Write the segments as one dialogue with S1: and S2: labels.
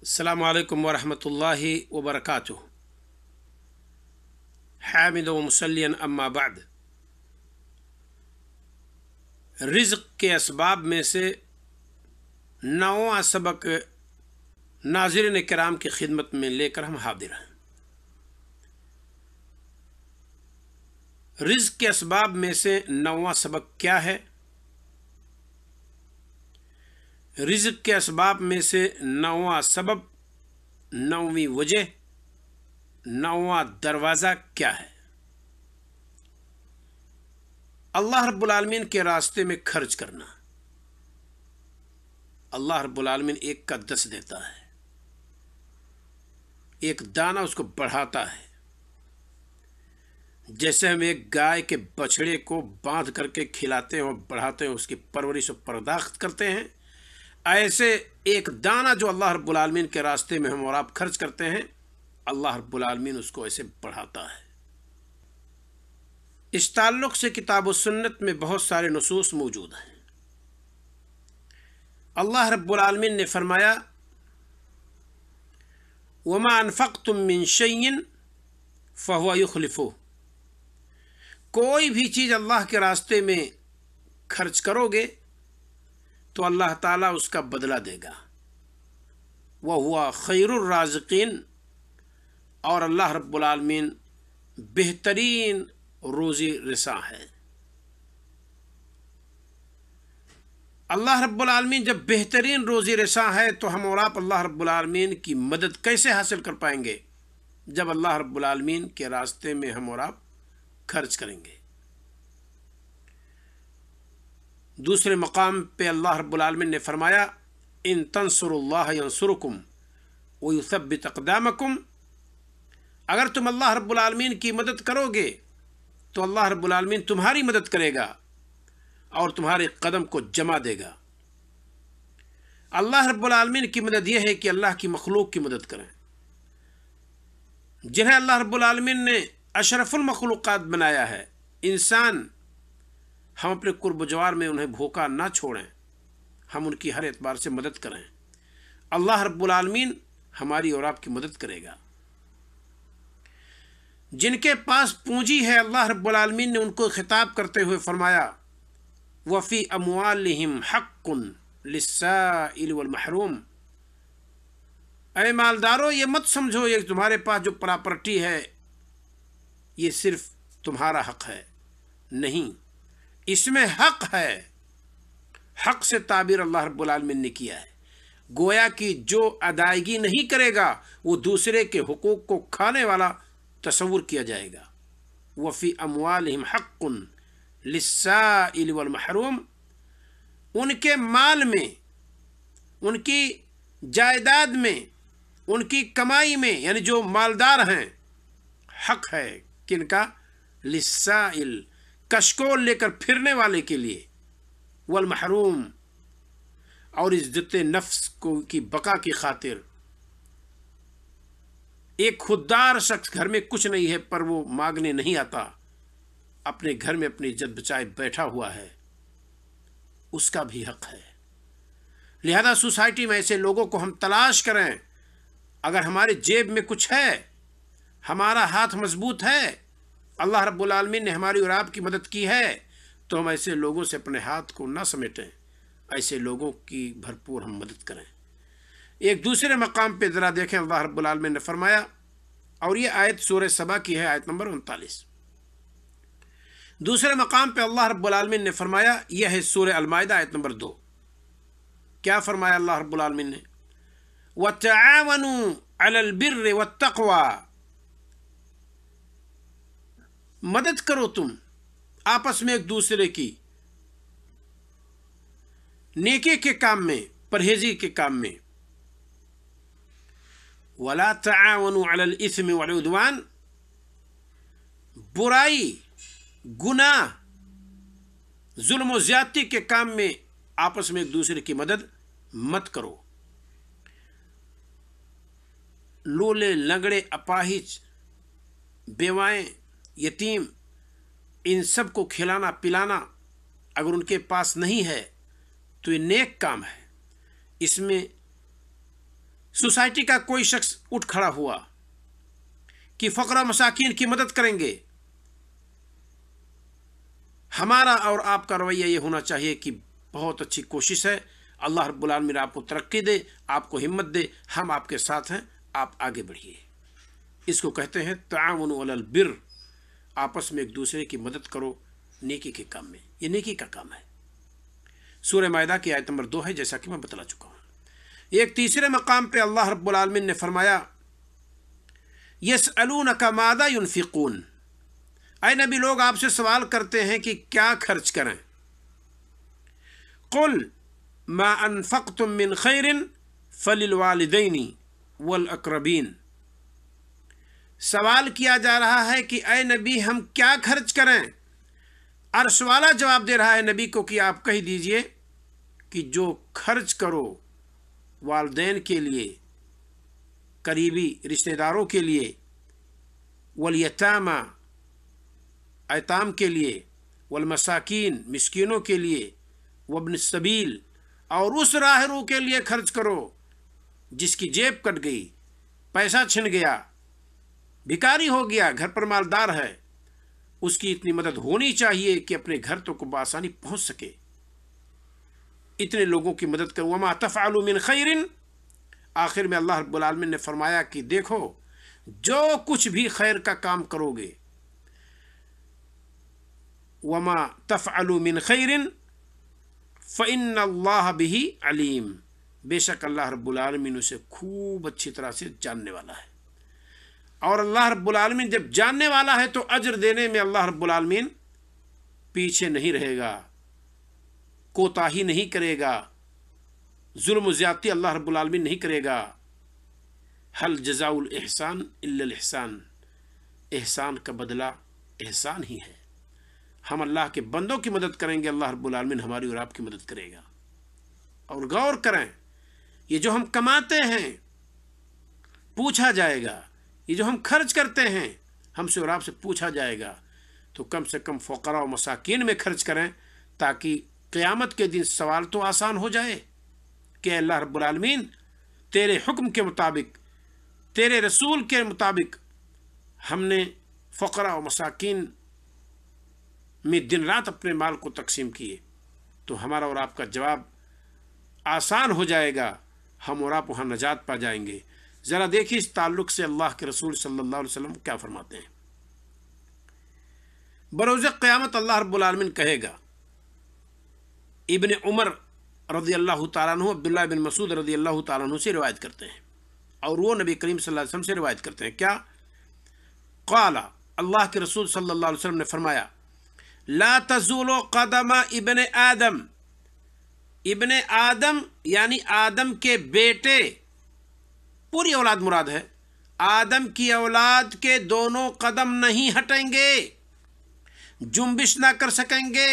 S1: السلام علیکم ورحمۃ اللہ وبرکاتہ۔ حامد و مسلین اما بعد، رزق کے اسباب میں سے 9واں سبق ناظرین کرام کی خدمت میں لے کر ہم حاضر ہیں۔ رزق کے اسباب میں سے 9واں سبق کیا ہے؟ رزق کے اسباب میں سے 9واں سبب، 9ویں وجہ، 9واں دروازہ کیا ہے؟ اللہ رب العالمین کے راستے میں خرچ کرنا۔ اللہ رب العالمین ایک کا 10 دیتا ہے، ایک دانہ اس کو بڑھاتا ہے۔ جیسے ہم ایک گائے کے بچڑے کو باندھ کر کے کھلاتے ہیں اور بڑھاتے ہیں، اس کی پرورش و پرداخت کرتے ہیں، ایسے ایک دانہ جو اللہ رب العالمین کے راستے میں ہم اور آپ خرچ کرتے ہیں، اللہ رب العالمین اس کو ایسے بڑھاتا ہے۔ اس تعلق سے کتاب و سنت میں بہت سارے نصوص موجود ہیں۔ اللہ رب العالمین نے فرمایا وَمَا أَنفَقْتُم مِّن شَيْءٍ فَهُوَ يُخْلِفُهُ، کوئی بھی چیز اللہ کے راستے میں خرچ کرو گے تو اللہ تعالیٰ اس کا بدلہ دے گا۔ وَهُوَ خَيْرُ الرَّازِقِينَ، اور اللہ رب العالمین بہترین روزی رساں ہے۔ اللہ رب العالمین جب بہترین روزی رساں ہے تو ہم اور آپ اللہ رب العالمین کی مدد کیسے حاصل کر پائیں گے؟ جب اللہ رب العالمین کے راستے میں ہم اور آپ خرچ کریں گے۔ دوسرے مقام پہ اللہ رب العالمین نے فرمایا ان تنصروا اللہ ینصرکم ویثبت اقدامکم، اگر تم اللہ رب العالمین کی مدد کرو گے تو اللہ رب العالمین تمہاری مدد کرے گا اور تمہارے قدم کو جما دے گا۔ اللہ رب العالمین کی مدد یہ ہے کہ اللہ کی مخلوق کی مدد کریں، جنہیں اللہ رب العالمین نے اشرف المخلوقات بنایا ہے۔ انسان، ہم اپنے قرب و جوار میں انہیں بھوکا نہ چھوڑیں، ہم ان کی ہر اعتبار سے مدد کریں۔ اللہ رب العالمین ہماری اور آپ کی مدد کرے گا۔ جن کے پاس پونجی ہے، اللہ رب العالمین نے ان کو خطاب کرتے ہوئے فرمایا وَفِي أَمْوَالِهِمْ حَقٌّ لِلسَّائِلِ وَالْمَحْرُومِ، اے مالدارو یہ مت سمجھو یہ تمہارے پاس جو پراپرٹی ہے یہ صرف تمہارا حق ہے، نہیں، اس میں حق ہے۔ حق سے تعبیر اللہ رب العالمین نے کیا ہے، گویا کہ جو ادائیگی نہیں کرے گا وہ دوسرے کے حقوق کو کھانے والا تصور کیا جائے گا۔ وَفِي أَمْوَالِهِمْ حَقٌّ لِلسَّائِلِ وَالْمَحْرُومِ، ان کے مال میں، ان کی جائیداد میں، ان کی کمائی میں، یعنی جو مالدار ہیں، حق ہے کن کا؟ للسائل، کشکول لے کر پھرنے والے کے لیے، والمحروم، اور عزت نفس کو کی بقا کی خاطر۔ ایک خوددار شخص گھر میں کچھ نہیں ہے پر وہ مانگنے نہیں آتا، اپنے گھر میں اپنی عزت بچائے بیٹھا ہوا ہے، اس کا بھی حق ہے۔ لہذا سوسائٹی میں ایسے لوگوں کو ہم تلاش کریں۔ اگر ہمارے جیب میں کچھ ہے، ہمارا ہاتھ مضبوط ہے، اللہ رب العالمین نے ہماری اور آپ کی مدد کی ہے، تو ہم ایسے لوگوں سے اپنے ہاتھ کو نہ سمیٹیں، ایسے لوگوں کی بھرپور ہم مدد کریں۔ ایک دوسرے مقام پہ ذرا دیکھیں، اللہ رب العالمین نے فرمایا، اور یہ آیت سورہ سبا کی ہے، آیت نمبر 39۔ دوسرے مقام پہ اللہ رب العالمین نے فرمایا، یہ ہے سورہ المائدہ آیت نمبر 2۔ کیا فرمایا اللہ رب العالمین نے؟ وَتَعَاوَنُوا عَلَى الْبِرِّ وَالتَّقْوَى، مدد کرو تم آپس میں ایک دوسرے کی نیکی کے کام میں، پرہیزی کے کام میں۔ وَلَا تَعَاوَنُوا عَلَى الْإِثْمِ وَالْعُدْوَانِ، برائی، گناہ، ظلم و زیادتی کے کام میں آپس میں ایک دوسرے کی مدد مت کرو۔ لولے، لنگڑے، اپاہج، بیوائیں، یتیم، ان سب کو کھلانا پلانا اگر ان کے پاس نہیں ہے تو یہ نیک کام ہے، اس میں सोसाइटी का कोई शख्स उठ खड़ा हुआ कि फ़क़रा मसाकीन की मदद करेंगे, हमारा और आपका रवैया ये होना चाहिए कि बहुत अच्छी कोशिश है, अल्लाह रब्बुल आलमीन आपको तरक्की दे, आपको हिम्मत दे, हम आपके साथ हैं, आप आगे बढ़िए। इसको कहते हैं तआवुन अलल बिर, आपस में एक दूसरे की मदद करो नेकी के काम में। ये नेकी का काम है। सूरह माइदा की आयत नंबर 2 है, जैसा कि मैं बतला चुका हूँ। एक तीसरे मकाम पे अल्लाह रब्बुल आलमीन ने फरमाया यसअलूनका मादा युनफिकून, ऐ नबी लोग आपसे सवाल करते हैं कि क्या खर्च करें। कुल मा अनफक्तुम मिन खैरिन फलिल वालिदैनी वल अक़रबीन, सवाल किया जा रहा है कि ऐ नबी हम क्या खर्च करें। अर्श वाला जवाब दे रहा है नबी को कि आप कह दीजिए कि जो खर्च करो वालिदैन के लिए, करीबी रिश्तेदारों के लिए, वल यतामा ऐताम के लिए, वल मसाकीन मिस्कीनों के लिए, वब्न सबील और उस राहरों के लिए खर्च करो जिसकी जेब कट गई, पैसा छिन गया, भिखारी हो गया, घर पर मालदार है, उसकी इतनी मदद होनी चाहिए कि अपने घर तक बआसानी पहुंच सके। इतने लोगों की मदद करो। वमा तफ़अलू मिन खैरिन, आखिर में अल्लाह रब्बुल आलमीन ने फरमाया कि देखो जो कुछ भी खैर का काम करोगे, वमा तफ़अलू मिन खैरिन फ़इन्नल्लाह बिही अलीम, बेशक अल्लाह रब्बुल आलमीन उसे खूब अच्छी तरह से जानने वाला है। और अल्लाह रब्बुल आलमीन जब जानने वाला है तो अजर देने में अल्लाह रब्बुल आलमीन पीछे नहीं रहेगा, कोताही नहीं करेगा, जुल्म ज़्यादती अल्लाह रब्बुल आलमीन नहीं करेगा। हल जज़ाउल एहसान इल्लल एहसान, एहसान का बदला एहसान ही है। हम अल्लाह के बंदों की मदद करेंगे, अल्लाह रब्बुल आलमीन हमारी और आपकी मदद करेगा। और गौर करें, ये जो हम कमाते हैं पूछा जाएगा, ये जो हम खर्च करते हैं हमसे और आपसे पूछा जाएगा। तो कम से कम फ़क़रा और मसाकीन में खर्च करें ताकि क़यामत के दिन सवाल तो आसान हो जाए कि अल्लाह रब्बुल आलमीन तेरे हुक्म के मुताबिक, तेरे रसूल के मुताबिक हमने फ़क़रा और मसाकीन में दिन रात अपने माल को तकसीम किए, तो हमारा और आपका जवाब आसान हो जाएगा, हम और आप वहाँ नजात पा जाएंगे। ज़रा देखिए इस ताल्लुक़ से अल्लाह के रसूल सल्लल्लाहु अलैहि वसल्लम क्या फरमाते हैं। बरोज़ क़यामत अल्लाह रब्बुल आलमीन कहेगा, इब्न उमर रज़ी अल्लाह तआला अन्हु अब्दुल्लाह बिन मसूद रज़ी अल्लाह तआला अन्हु से रिवायत करते हैं और वो नबी करीम सल्लल्लाहु अलैहि वसल्लम से रिवायत करते हैं। क्या क़ाला, अल्लाह के रसूल सल्लल्लाहु अलैहि वसल्लम ने फरमाया, ला तज़ूलु क़दमा इब्न आदम, इब्न आदम यानी आदम के बेटे, पूरी औलाद मुराद है, आदम की औलाद के दोनों कदम नहीं हटेंगे, जुम्बिश ना कर सकेंगे,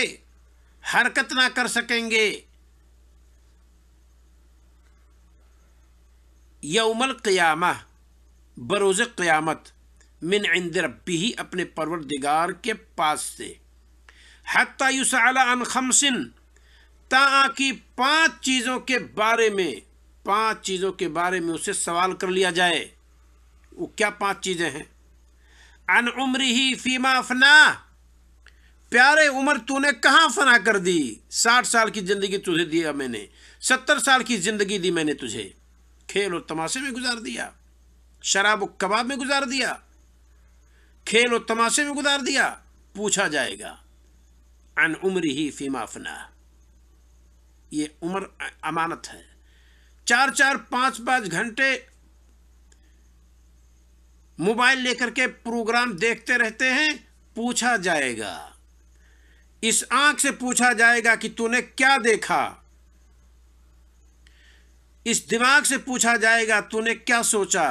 S1: हरकत ना कर सकेंगे। यौमल क़ियामा, बरोज़ क़यामत, मिन इंद रब्बिही, अपने परवरदिगार के पास से, हत्ता युसअल अन खमसिन, ताकि 5 चीज़ों के बारे में, 5 चीज़ों के बारे में उससे सवाल कर लिया जाए। वो क्या 5 चीज़ें हैं? अन उम्रिही फीमा अफना, प्यारे उम्र तूने कहाँ फना कर दी, 60 साल की ज़िंदगी तुझे दिया मैंने, 70 साल की ज़िंदगी दी मैंने तुझे, खेल और तमाशे में गुजार दिया, शराब और कबाब में गुजार दिया, खेल और तमाशे में गुजार दिया। पूछा जाएगा अन उम्रिही फीमा अफना, ये उम्र अमानत है। 4-4, 5-5 घंटे मोबाइल लेकर के प्रोग्राम देखते रहते हैं, पूछा जाएगा। इस आंख से पूछा जाएगा कि तूने क्या देखा, इस दिमाग से पूछा जाएगा तूने क्या सोचा।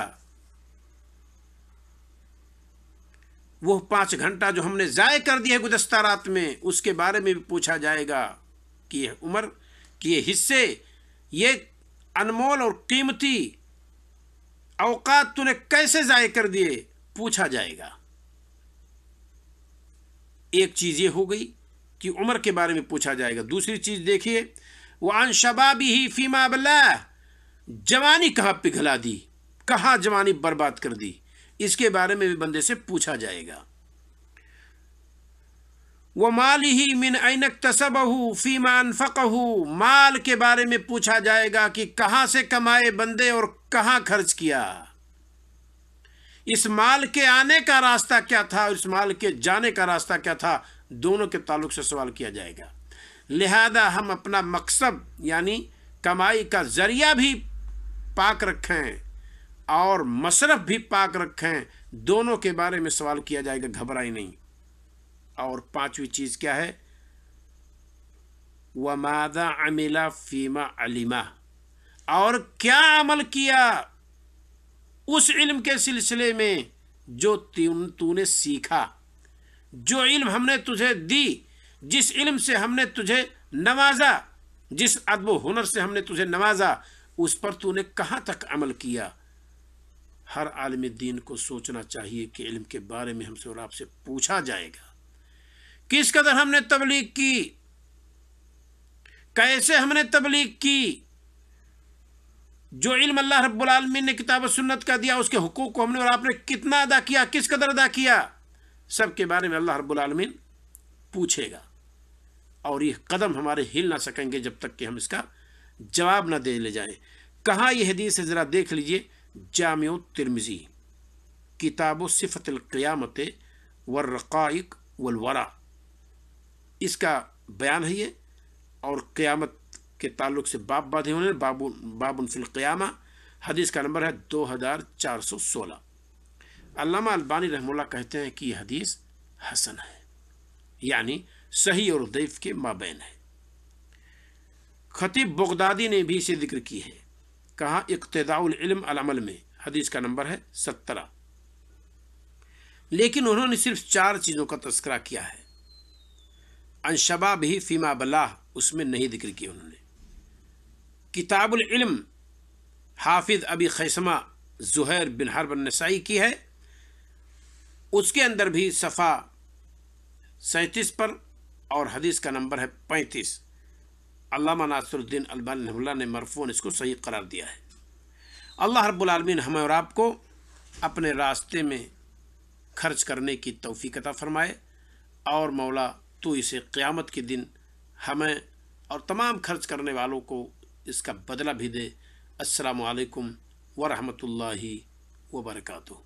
S1: वो 5 घंटा जो हमने ज़ाय कर दिया गुज़श्ता रात में, उसके बारे में भी पूछा जाएगा कि ये उम्र, कि ये हिस्से, ये अनमोल और कीमती औकात तूने कैसे ज़ाय कर दिए, पूछा जाएगा। एक चीज़ ये हो गई कि उम्र के बारे में पूछा जाएगा। दूसरी चीज़ देखिए, वह अन शबाबिही फीमा अबलाह, जवानी कहाँ पिघला दी, कहाँ जवानी बर्बाद कर दी, इसके बारे में भी बंदे से पूछा जाएगा। व मालिही मिन ऐन इक्तसबहु फीमा अनफक़हु, माल के बारे में पूछा जाएगा कि कहाँ से कमाए बंदे और कहाँ खर्च किया। इस माल के आने का रास्ता क्या था और इस माल के जाने का रास्ता क्या था, दोनों के ताल्लुक से सवाल किया जाएगा। लिहाजा हम अपना मकसद यानी कमाई का जरिया भी पाक रखें और मसरफ भी पाक रखें, दोनों के बारे में सवाल किया जाएगा, घबराई नहीं। और पांचवी चीज क्या है, वमादा अमिला फीमा अलिमा, और क्या अमल किया उस इल्म के सिलसिले में जो तूने सीखा, जो इल्म हमने तुझे दी, जिस इल्म से हमने तुझे नवाजा, जिस अदब व हुनर से हमने तुझे नवाजा, उस पर तूने कहाँ तक अमल किया। हर आलिम दीन को सोचना चाहिए कि इल्म के बारे में हमसे और आपसे पूछा जाएगा। किस कदर हमने तबलीग की, कैसे हमने तबलीग की, जो इल्म अल्लाह रब्बुल आलमीन ने किताब व सुन्नत का दिया उसके हुकूक को हमने और आपने कितना अदा किया, किस कदर अदा किया, सब के बारे में अल्लाह रब्बुल आलमीन पूछेगा। और ये कदम हमारे हिल ना सकेंगे जब तक कि हम इसका जवाब ना दे ले जाएं। कहाँ ये हदीस है ज़रा देख लीजिए, जामिउ तिरमिज़ी किताबु सिफ़तुल क़ियामत वर्रक़ाइक़ वल वरा, इसका बयान है ये। और क़यामत के ताल्लुक से बाब बांधे हुए हैं, बाबुन फिल क़ियामा, हदीस का नंबर है 2416। अल्लामा अलबानी रहमुल्लाह कहते हैं कि यह हदीस हसन है, यानी सही और ज़ईफ़ के माबैन है। खतीब बगदादी ने भी इसे जिक्र की है, कहा इक़्तिदाउल इल्म अल अमल में, हदीस का नंबर है 17। लेकिन उन्होंने सिर्फ 4 चीज़ों का तज़किरा किया है। अनशबाबिही फ़ीमा बलाह, उसमें नहीं जिक्र किया उन्होंने। किताबुल इल्म हाफिज़ अबी खैसमा ज़ुहैर बिन हर्ब अन्नसाई की है, उसके अंदर भी सफ़ा 37 पर और हदीस का नंबर है 35। अल्लामा नासिरुद्दीन अलबानी रहमतुल्लाह ने मरफ़ून इसको सही करार दिया है। अल्लाह रब्बुल आलमीन हमें और आपको अपने रास्ते में खर्च करने की तौफ़ीक़ अता फ़रमाए, और मौला तो इसे क़यामत के दिन हमें और तमाम खर्च करने वालों को इसका बदला भी दे। अस्सलामु अलैकुम व रहमतुल्लाहि व बरकातुहू।